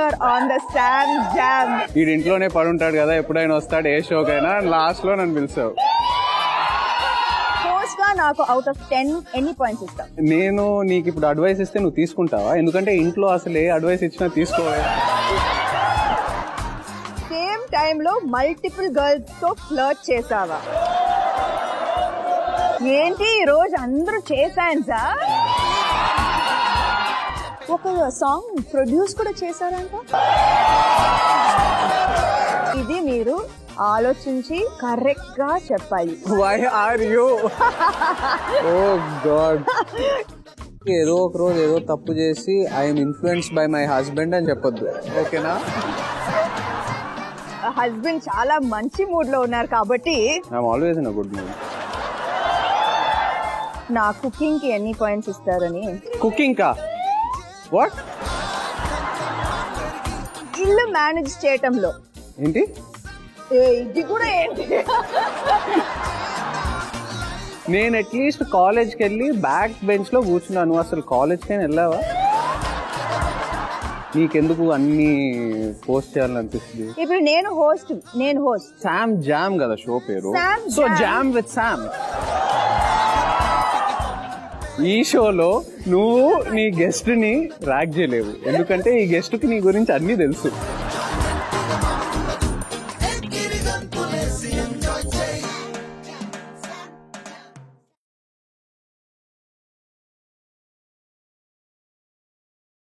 here on the Sam Jam. ఈ ఇంట్లోనే పడుంటాడు కదా, ఎప్పుడైనా వస్తాడు ఏ షోకైనా, లాస్ట్ లో నన్ను పిలిచావు. Host గా నాకు out of 10 ఎన్ని పాయింట్స్ ఇస్తావు? నేను నీకు ఇప్పుడు అడ్వైస్ ఇస్తే నువ్వు తీసుకుంటావా? ఎందుకంటే ఇంట్లో అసలు ఏ అడ్వైస్ ఇచ్చినా తీసుకోవే. సేమ్ టైమ్ లో మల్టిపుల్ గర్ల్స్ తో ఫ్లర్ట్ చేసావా? ఏంటి ఈ రోజు అందరూ చేశాను సార్. ఒక సాంగ్ ప్రొడ్యూస్ కూడా చేశారంట. ఇది మీరు ఆలోచించి కరెక్ట్ గా చెప్పాలి. Why are you? Oh god. ఏదో ఒక రోజు ఏదో తప్పు చేసి I'm influenced by my husband అని చెప్పొద్దు, ఓకేనా? హస్బెండ్ చాలా మంచి మూడ్ లో ఉన్నారు కాబట్టి I'm always in a good mood. నా కుకింగ్ కి ఎన్ని పాయింట్స్ ఇస్తారని. కుకింగ్ కా? వాట్? ఇల్లు మేనేజ్ చేయటంలో. ఏంటి? ఇది కూడా ఏంటి? నేను అట్లీస్ట్ కాలేజ్కి వెళ్ళి బ్యాక్ బెంచ్ లో కూర్చున్నాను. అసలు కాలేజ్కి వెళ్ళావా? నీకెందుకు అన్ని పోస్ట్ చేయాలనిపిస్తుంది? ఇప్పుడు నేను హోస్ట్. శామ్ జామ్ కదా షో పేరు. Sam so Jam. Jam with Sam. ఈ షోలో నువ్వు నీ గెస్ట్ ని ర్యాక్ చేయలేవు, ఎందుకంటే ఈ గెస్ట్ కి నీ గురించి అన్ని తెలుసు.